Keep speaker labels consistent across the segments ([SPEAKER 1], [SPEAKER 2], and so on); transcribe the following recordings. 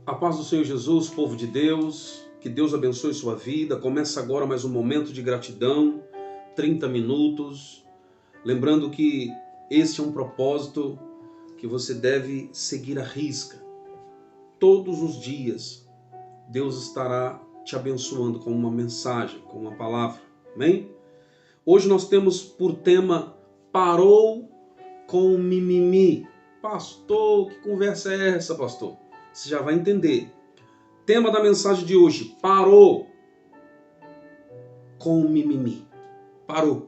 [SPEAKER 1] A paz do Senhor Jesus, povo de Deus, que Deus abençoe sua vida. Começa agora mais um momento de gratidão, 30 minutos. Lembrando que este é um propósito que você deve seguir à risca. Todos os dias, Deus estará te abençoando com uma mensagem, com uma palavra. Amém? Hoje nós temos por tema, parou com o mimimi. Pastor, que conversa é essa, pastor? Você já vai entender. Tema da mensagem de hoje, parou com o mimimi. Parou.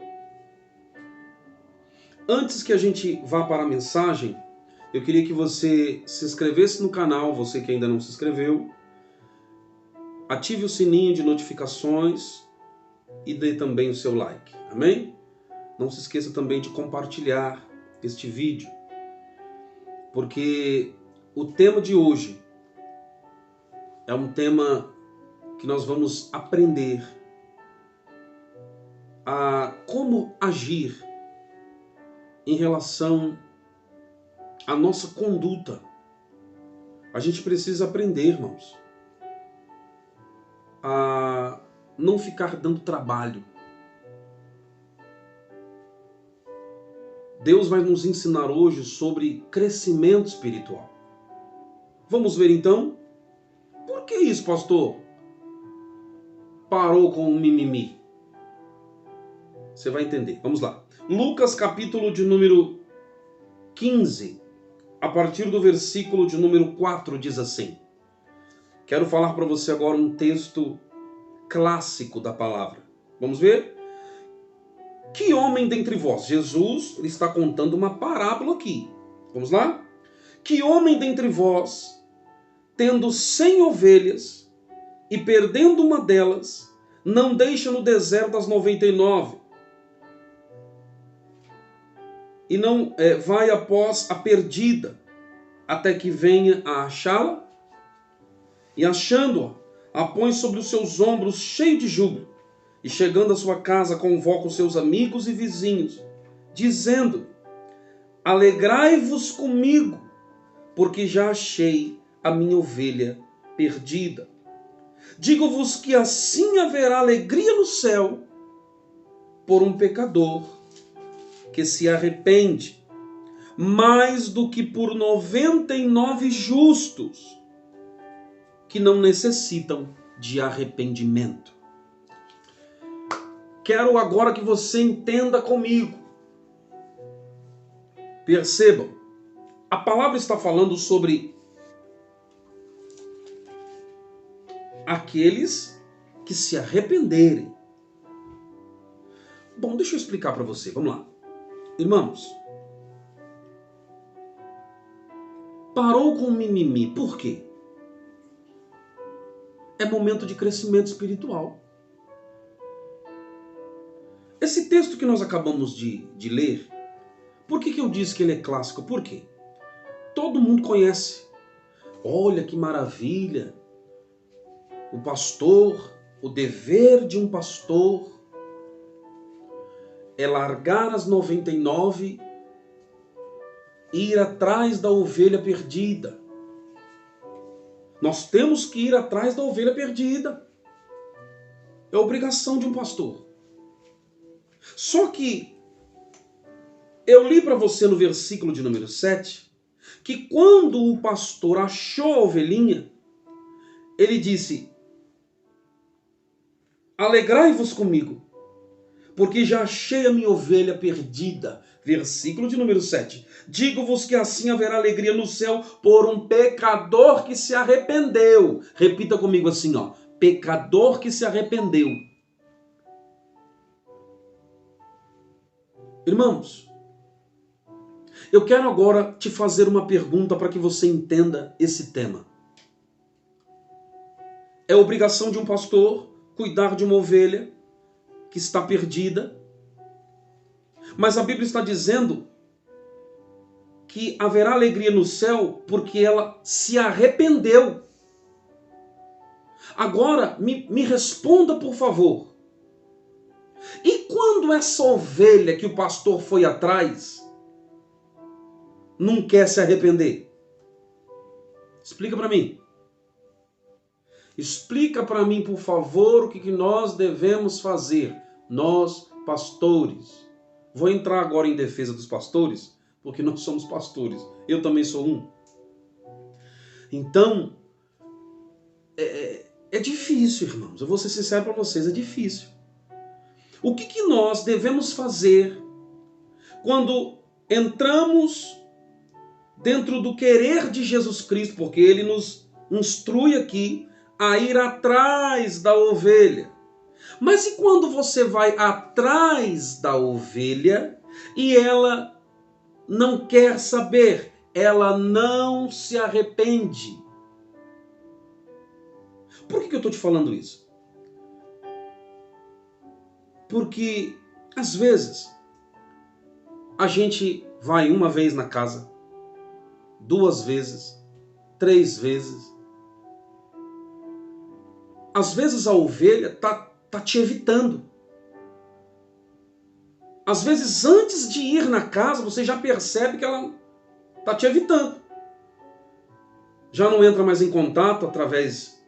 [SPEAKER 1] Antes que a gente vá para a mensagem, eu queria que você se inscrevesse no canal, você que ainda não se inscreveu. Ative o sininho de notificações e dê também o seu like. Amém? Não se esqueça também de compartilhar este vídeo, porque o tema de hoje é um tema que nós vamos aprender a como agir em relação à nossa conduta. A gente precisa aprender, irmãos, a não ficar dando trabalho. Deus vai nos ensinar hoje sobre crescimento espiritual. Vamos ver então? Por que isso, pastor? Parou com o mimimi. Você vai entender. Vamos lá. Lucas capítulo de número 15, a partir do versículo de número 4, diz assim. Quero falar para você agora um texto clássico da palavra. Vamos ver? Que homem dentre vós? Jesus está contando uma parábola aqui. Vamos lá? Que homem dentre vós, tendo 100 ovelhas e perdendo uma delas, não deixa no deserto as 99 e não vai após a perdida, até que venha a achá-la? E achando-a, a põe sobre os seus ombros cheio de júbilo, e chegando à sua casa convoca os seus amigos e vizinhos, dizendo: alegrai-vos comigo, porque já achei a minha ovelha perdida. Digo-vos que assim haverá alegria no céu por um pecador que se arrepende, mais do que por 99 justos que não necessitam de arrependimento. Quero agora que você entenda comigo. Percebam, a palavra está falando sobre aqueles que se arrependerem. Bom, deixa eu explicar para você. Vamos lá. Irmãos, parou com o mimimi. Por quê? É momento de crescimento espiritual. Esse texto que nós acabamos de ler, por que eu disse que ele é clássico? Por quê? Todo mundo conhece. Olha que maravilha. O pastor, o dever de um pastor é largar as 99 e ir atrás da ovelha perdida. Nós temos que ir atrás da ovelha perdida. É obrigação de um pastor. Só que eu li para você no versículo de número 7 que quando o pastor achou a ovelhinha, ele disse: alegrai-vos comigo, porque já achei a minha ovelha perdida. Versículo de número 7. Digo-vos que assim haverá alegria no céu por um pecador que se arrependeu. Repita comigo assim, ó. Pecador que se arrependeu. Irmãos, eu quero agora te fazer uma pergunta para que você entenda esse tema. É obrigação de um pastor cuidar de uma ovelha que está perdida, mas a Bíblia está dizendo que haverá alegria no céu porque ela se arrependeu. Agora, me responda, por favor. E quando essa ovelha que o pastor foi atrás não quer se arrepender? Explica para mim. Explica para mim, por favor, o que nós devemos fazer, nós, pastores. Vou entrar agora em defesa dos pastores, porque nós somos pastores. Eu também sou um. Então, é difícil, irmãos. Eu vou ser sincero para vocês, é difícil. O que nós devemos fazer quando entramos dentro do querer de Jesus Cristo, porque Ele nos instrui aqui a ir atrás da ovelha. Mas e quando você vai atrás da ovelha e ela não quer saber, ela não se arrepende? Por que eu estou te falando isso? Porque, às vezes, a gente vai uma vez na casa, 2 vezes, 3 vezes. Às vezes a ovelha tá te evitando. Às vezes, antes de ir na casa, você já percebe que ela tá te evitando. Já não entra mais em contato através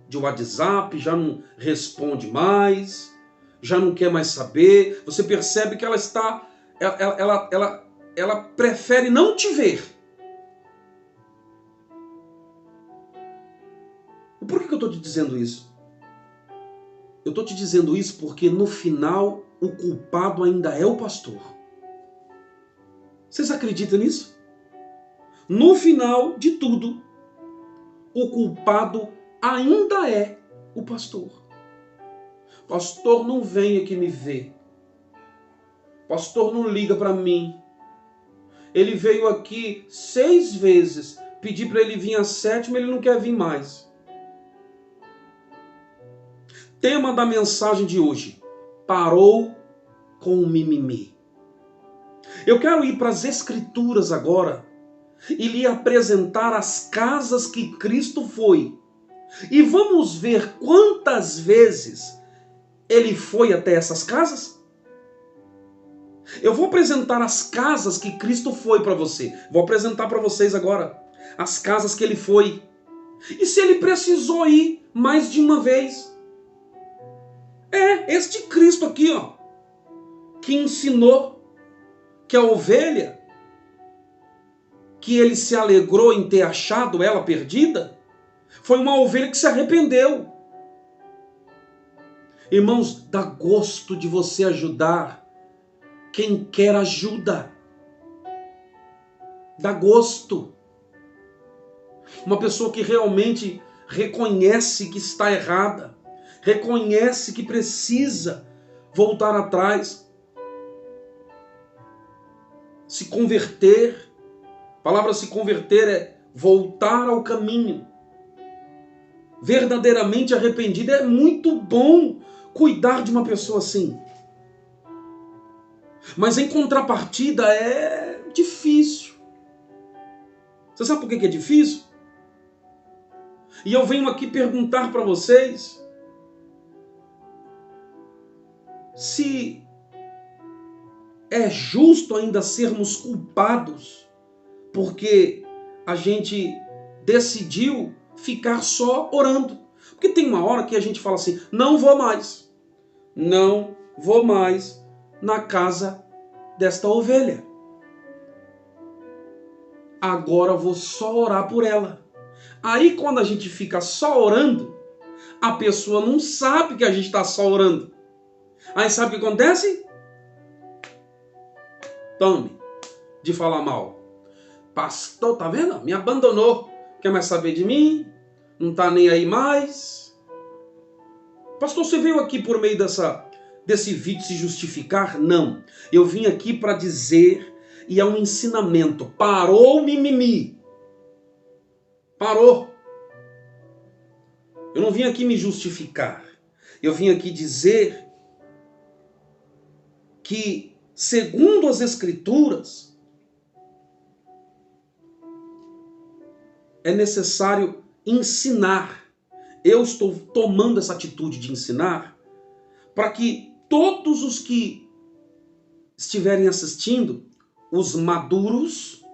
[SPEAKER 1] de WhatsApp, já não responde mais, já não quer mais saber. Você percebe que ela está, ela prefere não te ver. Por que eu estou te dizendo isso? Eu estou te dizendo isso porque no final o culpado ainda é o pastor. Vocês acreditam nisso? No final de tudo, o culpado ainda é o pastor. Pastor não vem aqui me ver. Pastor não liga para mim. Ele veio aqui 6 vezes. Pedi para ele vir a 7ª, ele não quer vir mais. Tema da mensagem de hoje: parou com o mimimi. Eu quero ir para as Escrituras agora e lhe apresentar as casas que Cristo foi. E vamos ver quantas vezes ele foi até essas casas? Eu vou apresentar as casas que Cristo foi para você. Vou apresentar para vocês agora as casas que ele foi. E se ele precisou ir mais de uma vez? Este Cristo aqui, ó, que ensinou que a ovelha, que ele se alegrou em ter achado ela perdida, foi uma ovelha que se arrependeu. Irmãos, dá gosto de você ajudar quem quer ajuda. Dá gosto. Uma pessoa que realmente reconhece que está errada, reconhece que precisa voltar atrás, se converter. A palavra se converter é voltar ao caminho. Verdadeiramente arrependido. É muito bom cuidar de uma pessoa assim. Mas em contrapartida é difícil. Você sabe por que é difícil? E eu venho aqui perguntar para vocês se é justo ainda sermos culpados porque a gente decidiu ficar só orando. Porque tem uma hora que a gente fala assim: não vou mais na casa desta ovelha. Agora vou só orar por ela. Aí quando a gente fica só orando, a pessoa não sabe que a gente está só orando. Aí sabe o que acontece? Tome de falar mal. Pastor, tá vendo? Me abandonou. Quer mais saber de mim? Não tá nem aí mais. Pastor, você veio aqui por meio desse vídeo se justificar? Não. Eu vim aqui para dizer, e é um ensinamento. Parou o mimimi. Parou. Eu não vim aqui me justificar. Eu vim aqui dizer que, segundo as Escrituras, é necessário ensinar. Eu estou tomando essa atitude de ensinar para que todos os que estiverem assistindo, os maduros,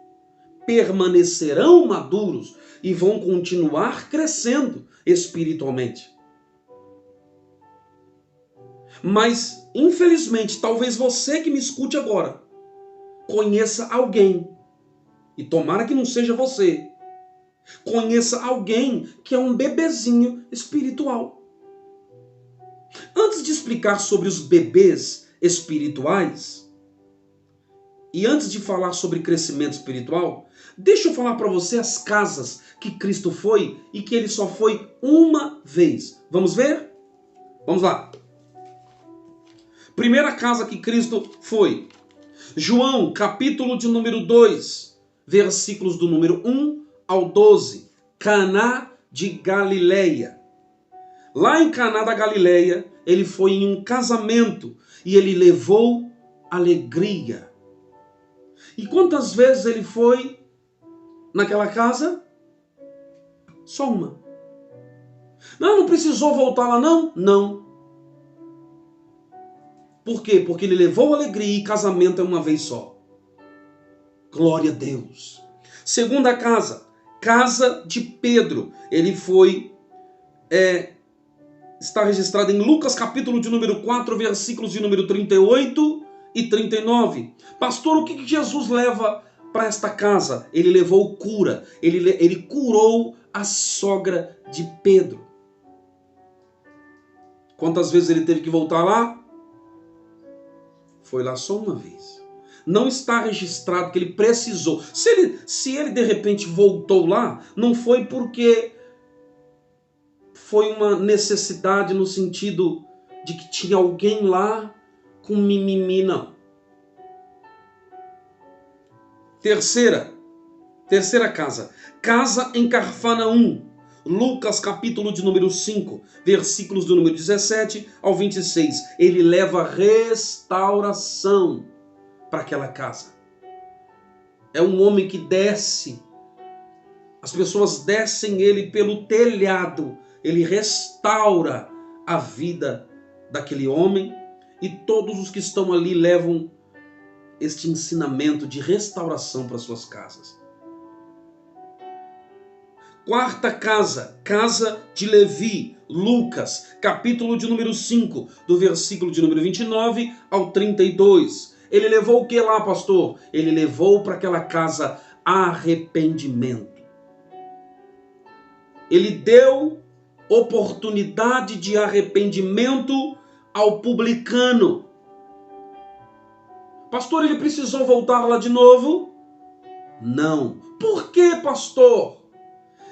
[SPEAKER 1] permanecerão maduros e vão continuar crescendo espiritualmente. Mas, infelizmente, talvez você que me escute agora conheça alguém, e tomara que não seja você, conheça alguém que é um bebezinho espiritual. Antes de explicar sobre os bebês espirituais, e antes de falar sobre crescimento espiritual, deixa eu falar para você as casas que Cristo foi e que ele só foi uma vez. Vamos ver? Vamos lá. Primeira casa que Cristo foi. João, capítulo de número 2, versículos do número 1 ao 12. Caná de Galileia. Lá em Caná da Galileia, ele foi em um casamento e ele levou alegria. E quantas vezes ele foi naquela casa? Só uma. Não precisou voltar lá não? Não. Por quê? Porque ele levou alegria e casamento é uma vez só. Glória a Deus. Segunda casa, casa de Pedro. Ele foi, está registrado em Lucas capítulo de número 4, versículos de número 38 e 39. Pastor, o que Jesus leva para esta casa? Ele levou cura. Ele curou a sogra de Pedro. Quantas vezes ele teve que voltar lá? Foi lá só uma vez. Não está registrado que ele precisou. Se ele de repente voltou lá, não foi porque foi uma necessidade no sentido de que tinha alguém lá com mimimi, não. Terceira casa. Casa em Cafarnaum. Lucas capítulo de número 5, versículos do número 17 ao 26. Ele leva restauração para aquela casa. É um homem que desce. As pessoas descem ele pelo telhado. Ele restaura a vida daquele homem. E todos os que estão ali levam este ensinamento de restauração para suas casas. Quarta casa, casa de Levi, Lucas, capítulo de número 5, do versículo de número 29 ao 32. Ele levou o que lá, pastor? Ele levou para aquela casa arrependimento. Ele deu oportunidade de arrependimento ao publicano. Pastor, ele precisou voltar lá de novo? Não. Por que, pastor?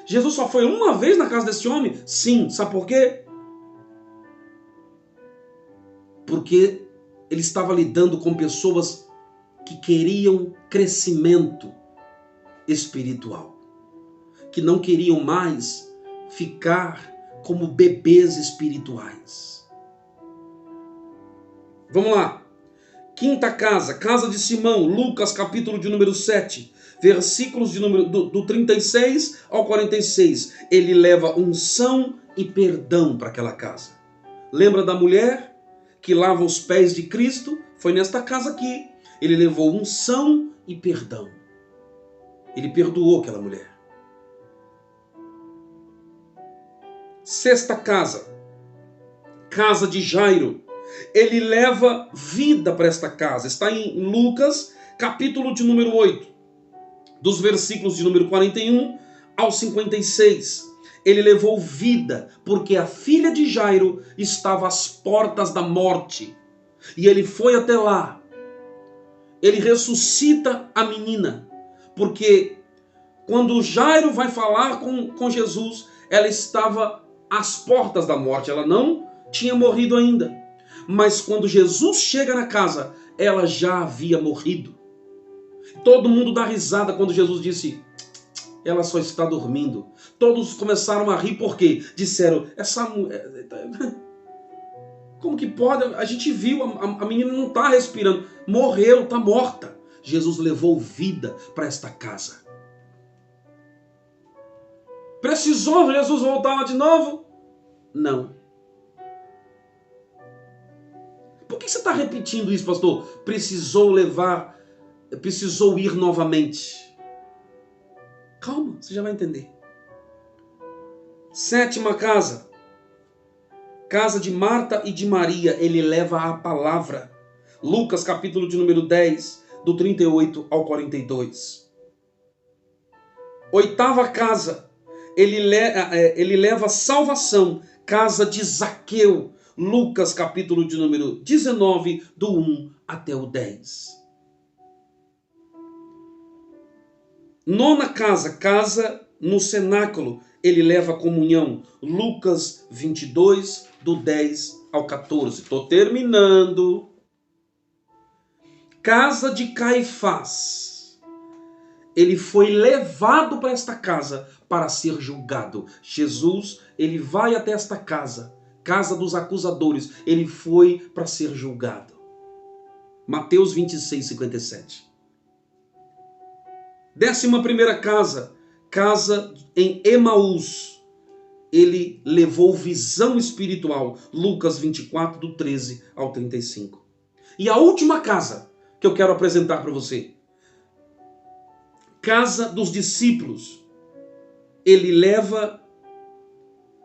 [SPEAKER 1] Jesus só foi uma vez na casa desse homem? Sim. Sabe por quê? Porque ele estava lidando com pessoas que queriam crescimento espiritual. Que não queriam mais ficar como bebês espirituais. Vamos lá. Quinta casa, casa de Simão, Lucas capítulo de número 7. Versículos de número, do 36 ao 46. Ele leva unção e perdão para aquela casa. Lembra da mulher que lava os pés de Cristo? Foi nesta casa aqui. Ele levou unção e perdão. Ele perdoou aquela mulher. Sexta casa, casa de Jairo. Ele leva vida para esta casa. Está em Lucas capítulo de número 8. Dos versículos de número 41 ao 56. Ele levou vida, porque a filha de Jairo estava às portas da morte. E ele foi até lá. Ele ressuscita a menina. Porque quando Jairo vai falar com Jesus, ela estava às portas da morte. Ela não tinha morrido ainda. Mas quando Jesus chega na casa, ela já havia morrido. Todo mundo dá risada quando Jesus disse, ela só está dormindo. Todos começaram a rir porque disseram, essa mulher... Como que pode? A gente viu, a menina não está respirando. Morreu, está morta. Jesus levou vida para esta casa. Precisou Jesus voltar lá de novo? Não. Por que você está repetindo isso, pastor? Precisou ir novamente. Calma, você já vai entender. 7ª casa. Casa de Marta e de Maria. Ele leva a palavra. Lucas, capítulo de número 10, do 38 ao 42. 8ª casa. Ele leva salvação. Casa de Zaqueu. Lucas, capítulo de número 19, do 1 até o 10. 9ª casa. Casa no cenáculo. Ele leva a comunhão. Lucas 22, do 10 ao 14. Estou terminando. Casa de Caifás. Ele foi levado para esta casa para ser julgado. Jesus, ele vai até esta casa, casa dos acusadores. Ele foi para ser julgado. Mateus 26, 57. 11ª casa. Casa em Emaús. Ele levou visão espiritual. Lucas 24, do 13 ao 35. E a última casa que eu quero apresentar para você. Casa dos discípulos. Ele leva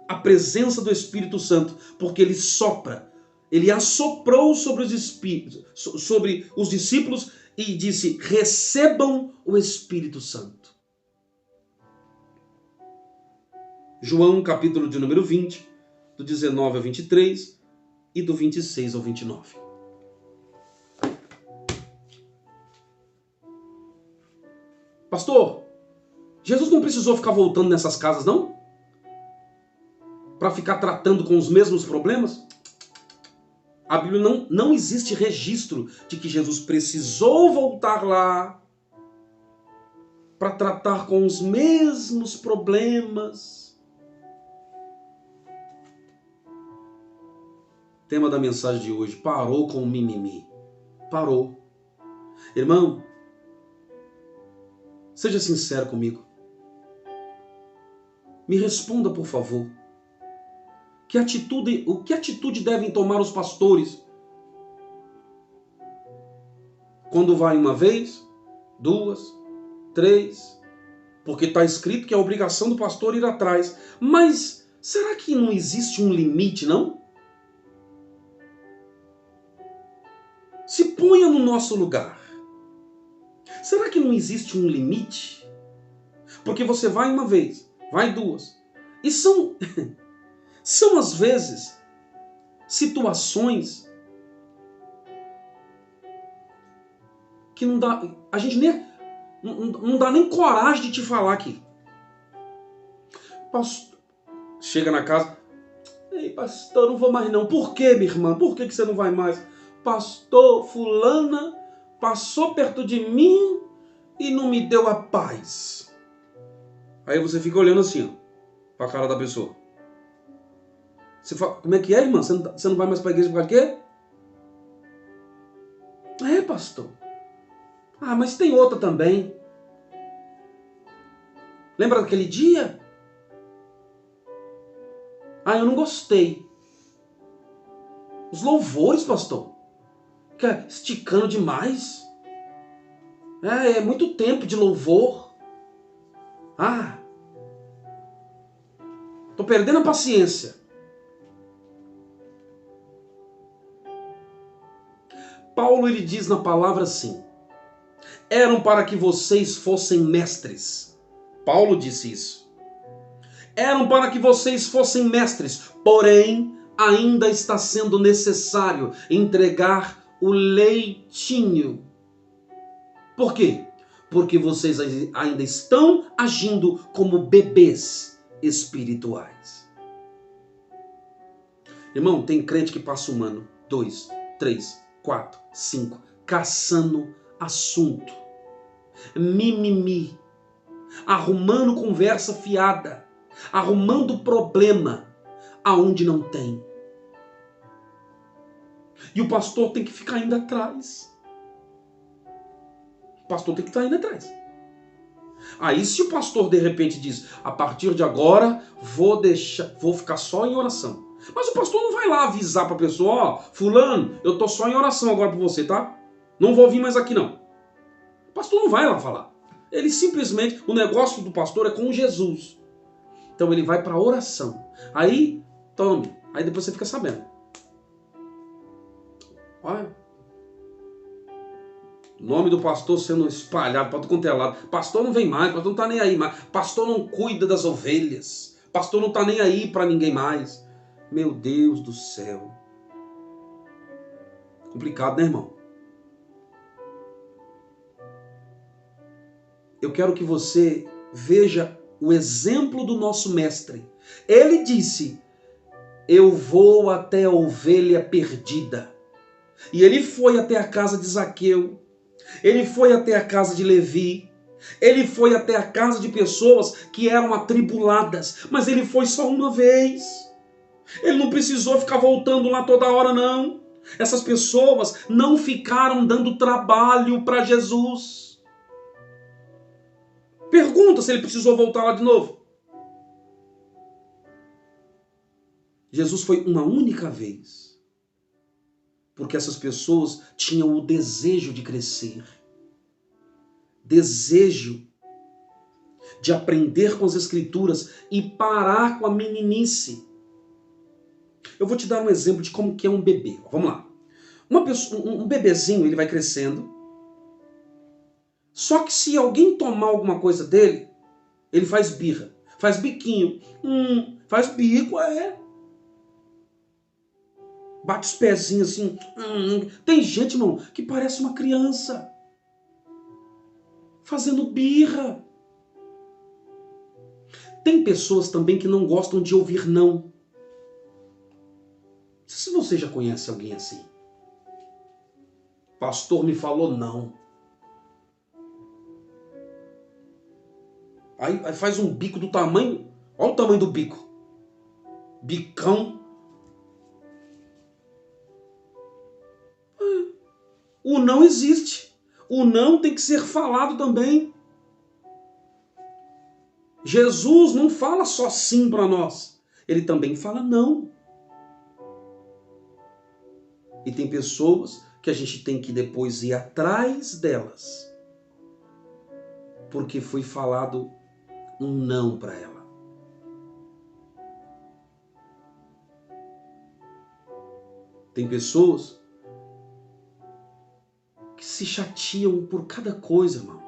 [SPEAKER 1] a presença do Espírito Santo, porque ele sopra. Ele assoprou sobre os espíritos, sobre os discípulos e disse: recebam o Espírito Santo. João, capítulo de número 20, do 19 ao 23 e do 26 ao 29. Pastor, Jesus não precisou ficar voltando nessas casas, não? Para ficar tratando com os mesmos problemas? A Bíblia não existe registro de que Jesus precisou voltar lá para tratar com os mesmos problemas. Tema da mensagem de hoje: parou com o mimimi. Parou. Irmão, seja sincero comigo. Me responda, por favor. O que atitude devem tomar os pastores quando vai uma vez, 2, 3? Porque está escrito que é a obrigação do pastor ir atrás. Mas será que não existe um limite, não? Se ponha no nosso lugar. Será que não existe um limite? Porque você vai uma vez, vai 2. E são às vezes situações que não dá, a gente nem não dá nem coragem de te falar aqui. Pastor, chega na casa: ei, pastor, não vou mais não. Por quê, minha irmã? Por que você não vai mais? Pastor, fulana passou perto de mim e não me deu a paz. Aí você fica olhando assim, ó, pra cara da pessoa. Você fala: como é que é, irmã? Você não vai mais pra igreja por quê? É, pastor. Ah, mas tem outra também. Lembra daquele dia? Ah, eu não gostei. Os louvores, pastor. Fica esticando demais. É muito tempo de louvor. Ah, tô perdendo a paciência. Paulo, ele diz na palavra assim: eram para que vocês fossem mestres. Paulo disse isso. Eram para que vocês fossem mestres, porém ainda está sendo necessário entregar o leitinho. Por quê? Porque vocês ainda estão agindo como bebês espirituais. Irmão, tem crente que passa um ano, 2, 3, 4, 5, caçando assunto, mimimi, arrumando conversa fiada, arrumando problema aonde não tem. E o pastor tem que ficar indo atrás. O pastor tem que estar indo atrás. Aí se o pastor de repente diz: a partir de agora vou ficar só em oração. Mas o pastor não vai lá avisar para a pessoa: ó, fulano, eu tô só em oração agora por você, tá? Não vou vir mais aqui não. O pastor não vai lá falar. Ele simplesmente, o negócio do pastor é com Jesus. Então ele vai para a oração. Aí, tome. Aí depois você fica sabendo. Olha. O nome do pastor sendo espalhado para todo quanto é lado. Pastor não vem mais, pastor não está nem aí mais. Pastor não cuida das ovelhas. Pastor não está nem aí para ninguém mais. Meu Deus do céu. Complicado, né, irmão? Eu quero que você veja o exemplo do nosso mestre. Ele disse: eu vou até a ovelha perdida. E ele foi até a casa de Zaqueu. Ele foi até a casa de Levi. Ele foi até a casa de pessoas que eram atribuladas. Mas ele foi só uma vez. Ele não precisou ficar voltando lá toda hora, não. Essas pessoas não ficaram dando trabalho para Jesus. Pergunta se ele precisou voltar lá de novo. Jesus foi uma única vez. Porque essas pessoas tinham o desejo de crescer. Desejo de aprender com as Escrituras e parar com a meninice. Eu vou te dar um exemplo de como que é um bebê. Vamos lá. Um bebezinho, ele vai crescendo. Só que se alguém tomar alguma coisa dele, ele faz birra, faz biquinho, faz bico, bate os pezinhos assim. Tem gente, irmão, que parece uma criança, fazendo birra. Tem pessoas também que não gostam de ouvir não. Não sei se você já conhece alguém assim. Pastor me falou não. Aí faz um bico do tamanho. Olha o tamanho do bico. Bicão. O não existe. O não tem que ser falado também. Jesus não fala só sim para nós. Ele também fala não. E tem pessoas que a gente tem que depois ir atrás delas. Porque foi falado um não para ela. Tem pessoas que se chateam por cada coisa, irmão.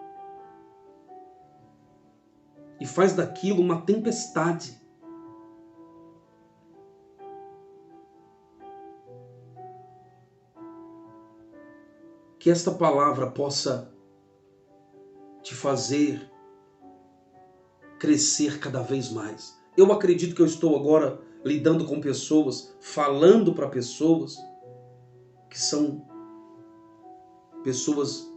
[SPEAKER 1] E faz daquilo uma tempestade. Que esta palavra possa te fazer crescer cada vez mais. Eu acredito que eu estou agora lidando com pessoas, falando para pessoas que são pessoas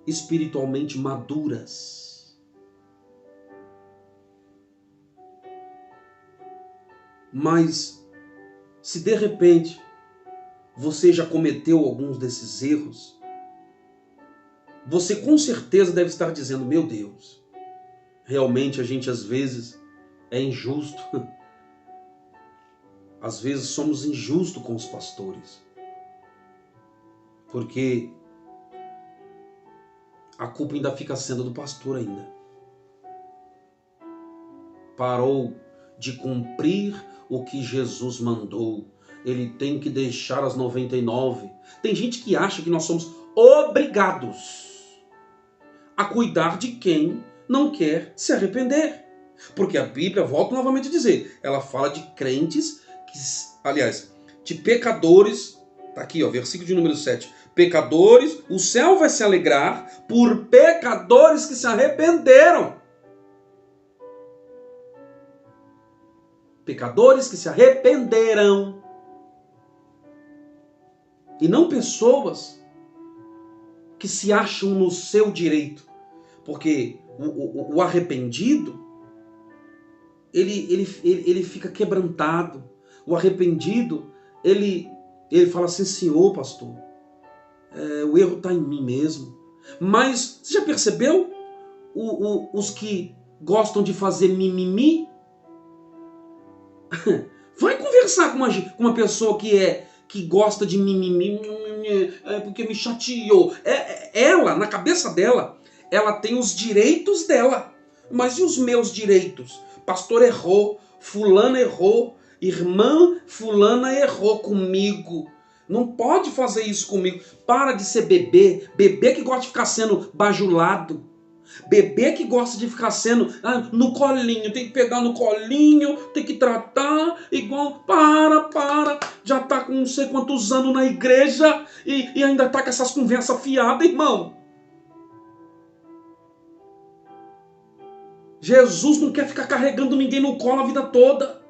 [SPEAKER 1] espiritualmente maduras. Mas se de repente você já cometeu alguns desses erros, você com certeza deve estar dizendo: meu Deus, realmente a gente às vezes é injusto. Às vezes somos injustos com os pastores. Porque a culpa ainda fica sendo do pastor ainda. Parou de cumprir o que Jesus mandou. Ele tem que deixar as 99. Tem gente que acha que nós somos obrigados a cuidar de quem não quer se arrepender. Porque a Bíblia, volto novamente a dizer, ela fala de crentes, de pecadores. Está aqui, versículo de número 7. Pecadores, o céu vai se alegrar por pecadores que se arrependeram. Pecadores que se arrependeram. E não pessoas que se acham no seu direito. Porque o arrependido, ele fica quebrantado. O arrependido, ele fala assim: Senhor, pastor, o erro está em mim mesmo. Mas você já percebeu os que gostam de fazer mimimi? Vai conversar com uma pessoa que gosta de mimimi, porque me chateou. Ela, na cabeça dela, ela tem os direitos dela. Mas e os meus direitos? Pastor errou, fulana errou, irmã fulana errou comigo. Não pode fazer isso comigo. Para de ser bebê. Bebê que gosta de ficar sendo bajulado. Bebê que gosta de ficar sendo no colinho. Tem que pegar no colinho, tem que tratar igual. Para. Já tá com não sei quantos anos na igreja e ainda tá com essas conversas fiadas, irmão. Jesus não quer ficar carregando ninguém no colo a vida toda.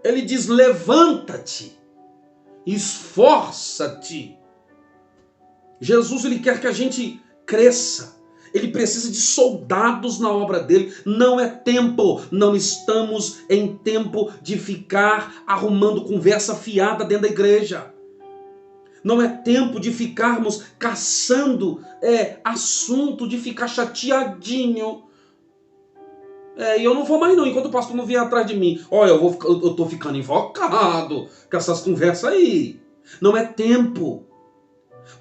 [SPEAKER 1] Ele diz: levanta-te, esforça-te. Jesus, ele quer que a gente cresça. Ele precisa de soldados na obra dele. Não é tempo, não estamos em tempo de ficar arrumando conversa fiada dentro da igreja. Não é tempo de ficarmos caçando assunto, de ficar chateadinho. E eu não vou mais não, enquanto o pastor não vier atrás de mim. Olha, eu tô ficando invocado com essas conversas aí. Não é tempo.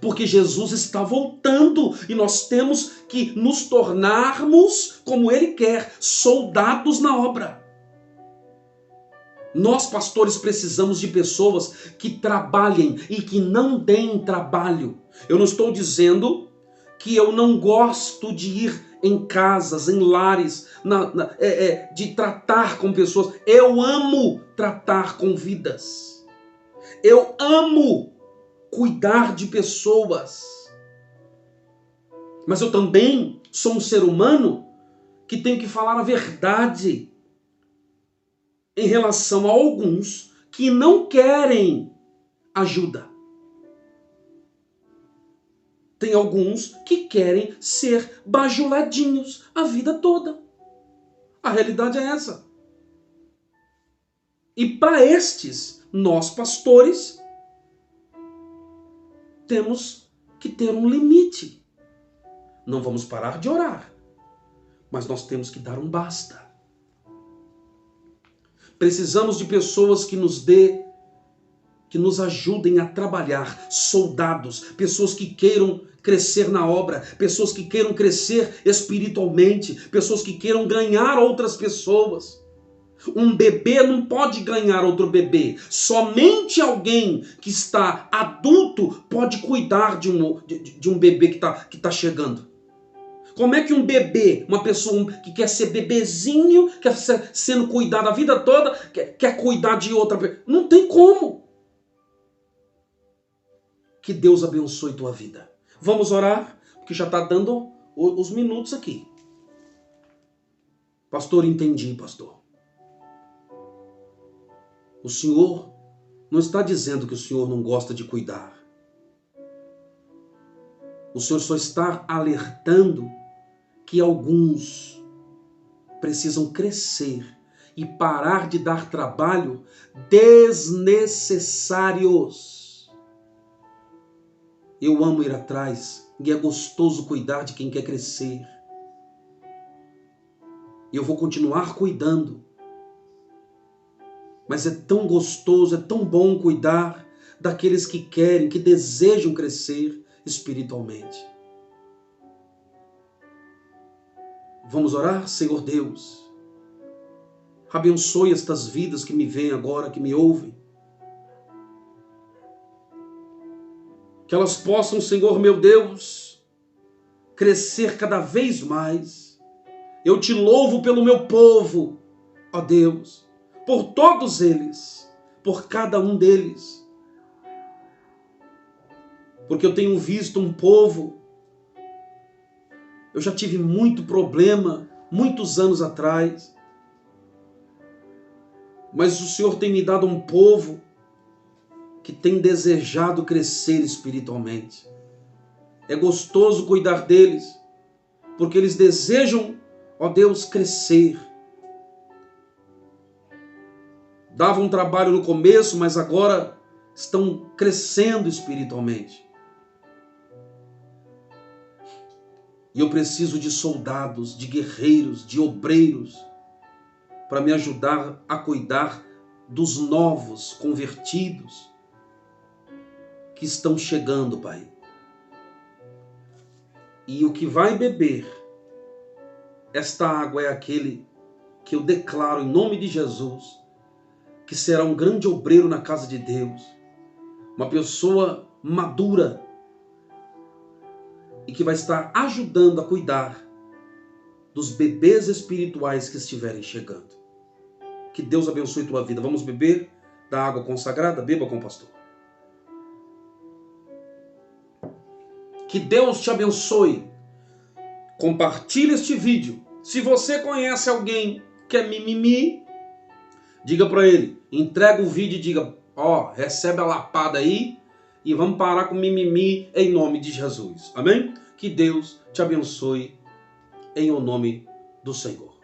[SPEAKER 1] Porque Jesus está voltando e nós temos que nos tornarmos, como Ele quer, soldados na obra. Nós, pastores, precisamos de pessoas que trabalhem e que não deem trabalho. Eu não estou dizendo que eu não gosto de ir em casas, em lares, de tratar com pessoas. Eu amo tratar com vidas. Eu amo cuidar de pessoas. Mas eu também sou um ser humano que tem que falar a verdade em relação a alguns que não querem ajuda. Tem alguns que querem ser bajuladinhos a vida toda. A realidade é essa. E para estes, nós pastores temos que ter um limite. Não vamos parar de orar, mas nós temos que dar um basta. Precisamos de pessoas que nos ajudem a trabalhar, soldados, pessoas que queiram crescer na obra, pessoas que queiram crescer espiritualmente, pessoas que queiram ganhar outras pessoas. Um bebê não pode ganhar outro bebê. Somente alguém que está adulto pode cuidar de um bebê que está chegando. Como é que um bebê, uma pessoa que quer ser bebezinho, quer ser sendo cuidado a vida toda, quer cuidar de outra pessoa? Não tem como. Que Deus abençoe tua vida. Vamos orar, porque já está dando os minutos aqui. Pastor, entendi, pastor. O Senhor não está dizendo que o Senhor não gosta de cuidar. O Senhor só está alertando que alguns precisam crescer e parar de dar trabalho desnecessários. Eu amo ir atrás e é gostoso cuidar de quem quer crescer. E eu vou continuar cuidando. Mas é tão gostoso, é tão bom cuidar daqueles que querem, que desejam crescer espiritualmente. Vamos orar? Senhor Deus, abençoe estas vidas que me veem agora, que me ouvem. Que elas possam, Senhor meu Deus, crescer cada vez mais. Eu te louvo pelo meu povo, ó Deus, por todos eles, por cada um deles. Porque eu tenho visto um povo, eu já tive muito problema, muitos anos atrás, mas o Senhor tem me dado um povo que tem desejado crescer espiritualmente. É gostoso cuidar deles, porque eles desejam, ó Deus, crescer. Davam trabalho no começo, mas agora estão crescendo espiritualmente. E eu preciso de soldados, de guerreiros, de obreiros, para me ajudar a cuidar dos novos convertidos que estão chegando, Pai. E o que vai beber esta água é aquele que eu declaro em nome de Jesus, que será um grande obreiro na casa de Deus, uma pessoa madura e que vai estar ajudando a cuidar dos bebês espirituais que estiverem chegando. Que Deus abençoe tua vida. Vamos beber da água consagrada? Beba com o pastor. Que Deus te abençoe. Compartilhe este vídeo. Se você conhece alguém que é mimimi, diga para ele, entrega o vídeo e diga, recebe a lapada aí e vamos parar com mimimi em nome de Jesus. Amém? Que Deus te abençoe em o nome do Senhor.